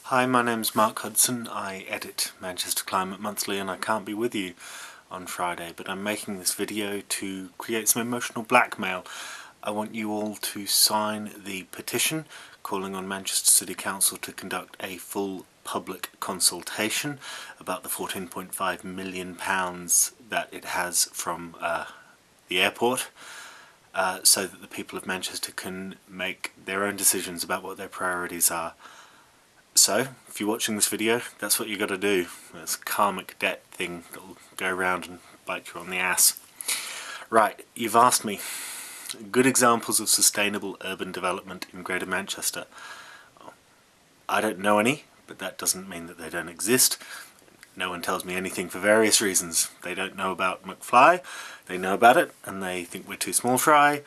Hi, my name's Mark Hudson. I edit Manchester Climate Monthly and I can't be with you on Friday, but I'm making this video to create some emotional blackmail. I want you all to sign the petition calling on Manchester City Council to conduct a full public consultation about the £14.5 million that it has from the airport, so that the people of Manchester can make their own decisions about what their priorities are. So, if you're watching this video, that's what you got to do. That's a karmic debt thing that'll go around and bite you on the ass. Right, you've asked me good examples of sustainable urban development in Greater Manchester. I don't know any, but that doesn't mean that they don't exist. No one tells me anything for various reasons. They don't know about McFly, they know about it and they think we're too small fry.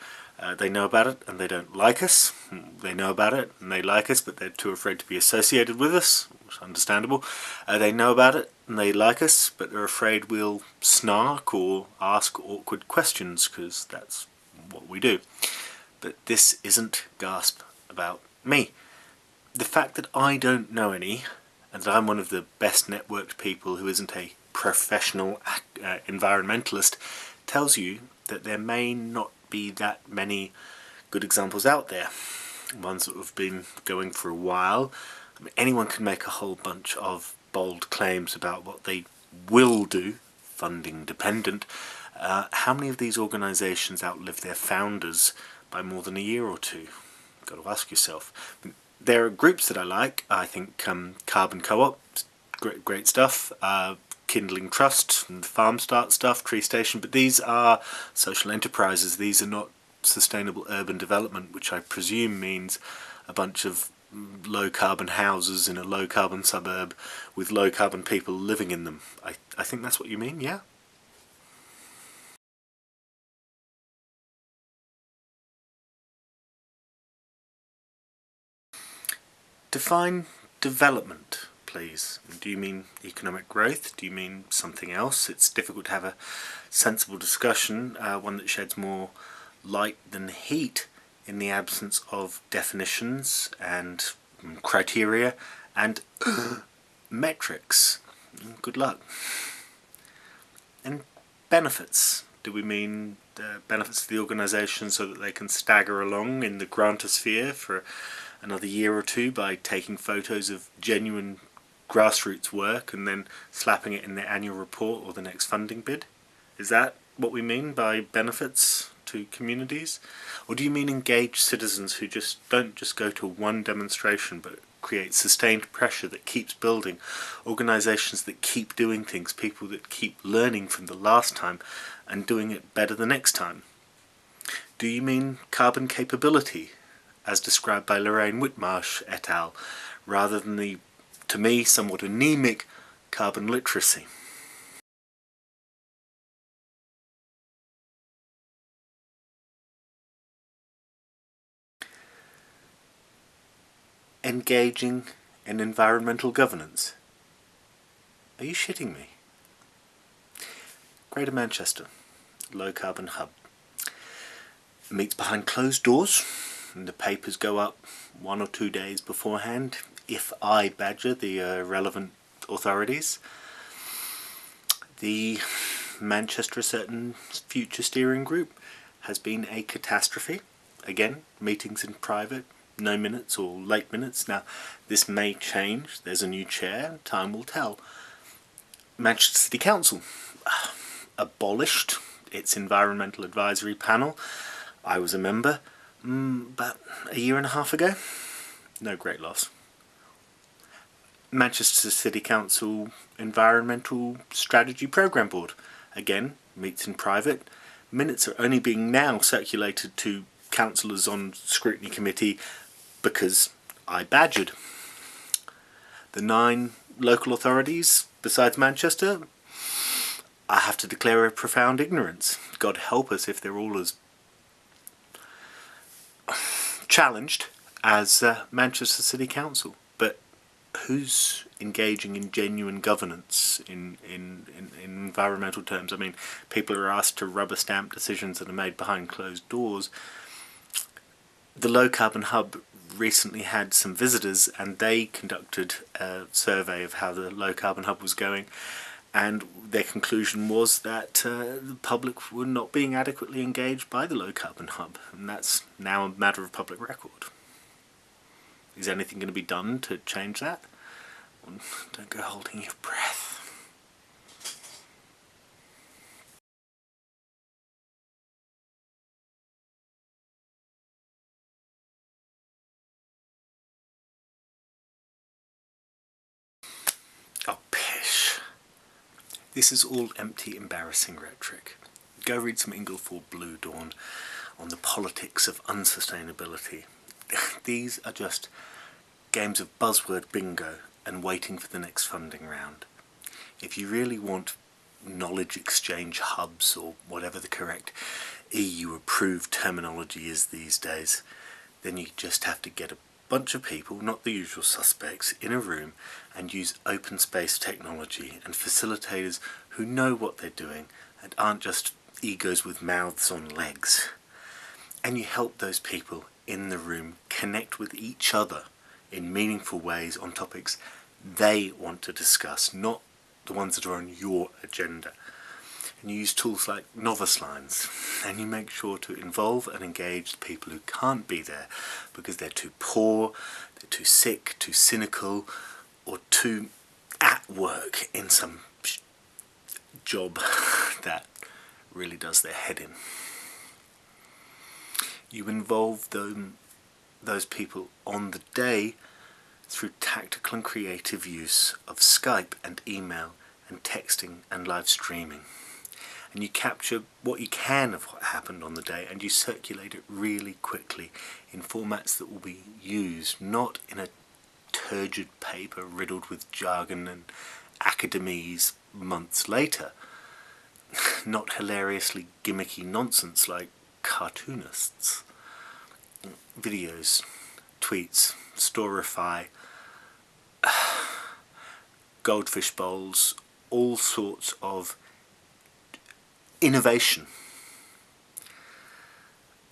They know about it and they don't like us. They know about it and they like us, but they're too afraid to be associated with us, which is understandable. They know about it and they like us, but they're afraid we'll snark or ask awkward questions, because that's what we do. But this isn't Gasp about me. The fact that I don't know any, and that I'm one of the best networked people who isn't a professional environmentalist, tells you that there may not be that many good examples out there. Ones that have been going for a while. I mean, anyone can make a whole bunch of bold claims about what they will do, funding dependent. How many of these organisations outlive their founders by more than a year or two? You've got to ask yourself. There are groups that I like. I think Carbon Co-op, great stuff. Kindling Trust and Farm Start stuff, Tree Station, but these are social enterprises. These are not sustainable urban development, which I presume means a bunch of low carbon houses in a low carbon suburb with low carbon people living in them. I think that's what you mean, yeah? Define development, please. Do you mean economic growth? Do you mean something else? It's difficult to have a sensible discussion, one that sheds more light than heat in the absence of definitions and criteria and metrics. Good luck. And benefits. Do we mean benefits to the organisation so that they can stagger along in the grantosphere for another year or two by taking photos of genuine grassroots work and then slapping it in their annual report or the next funding bid? Is that what we mean by benefits to communities? Or do you mean engaged citizens who don't just go to one demonstration but create sustained pressure that keeps building, organisations that keep doing things, people that keep learning from the last time and doing it better the next time? Do you mean carbon capability, as described by Lorraine Whitmarsh et al., rather than the, to me, somewhat anemic carbon literacy? Engaging in environmental governance. Are you shitting me? Greater Manchester, low carbon hub. Meets behind closed doors, and the papers go up 1 or 2 days beforehand if I badger the relevant authorities. The Manchester Certain Future Steering Group has been a catastrophe. Again, meetings in private, no minutes or late minutes. Now, this may change. There's a new chair. Time will tell. Manchester City Council abolished its environmental advisory panel. I was a member about a year and a half ago. No great loss. Manchester City Council Environmental Strategy Programme Board. Again, meets in private. Minutes are only being now circulated to councillors on scrutiny committee because I badgered. The 9 local authorities besides Manchester, I have to declare a profound ignorance. God help us if they're all as challenged as Manchester City Council. But who's engaging in genuine governance in environmental terms? I mean, people are asked to rubber stamp decisions that are made behind closed doors. The low carbon hub recently had some visitors and they conducted a survey of how the low carbon hub was going, and their conclusion was that the public were not being adequately engaged by the low carbon hub, and that's now a matter of public record. Is anything going to be done to change that? Don't go holding your breath. Oh, pish. This is all empty, embarrassing rhetoric. Go read some Inglethorpe Blue Dawn on the politics of unsustainability. These are just games of buzzword bingo and waiting for the next funding round. If you really want knowledge exchange hubs, or whatever the correct EU-approved terminology is these days, then you just have to get a bunch of people, not the usual suspects, in a room and use open space technology and facilitators who know what they're doing and aren't just egos with mouths on legs. And you help those people in the room connect with each other in meaningful ways on topics they want to discuss, not the ones that are on your agenda. And you use tools like novice lines, and you make sure to involve and engage the people who can't be there because they're too poor, they're too sick, too cynical, or too at work in some job that really does their head in. You involve those people on the day through tactical and creative use of Skype and email and texting and live streaming. And you capture what you can of what happened on the day and you circulate it really quickly in formats that will be used, not in a turgid paper riddled with jargon and academies months later. Not hilariously gimmicky nonsense like cartoonists. Videos, tweets, Storify, goldfish bowls, all sorts of innovation.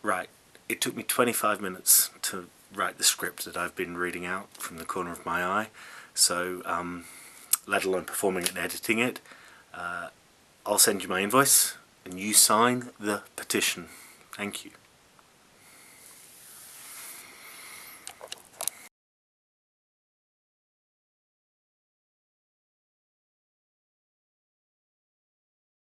Right, it took me 25 minutes to write the script that I've been reading out from the corner of my eye, so let alone performing it and editing it. I'll send you my invoice and you sign the petition. Thank you.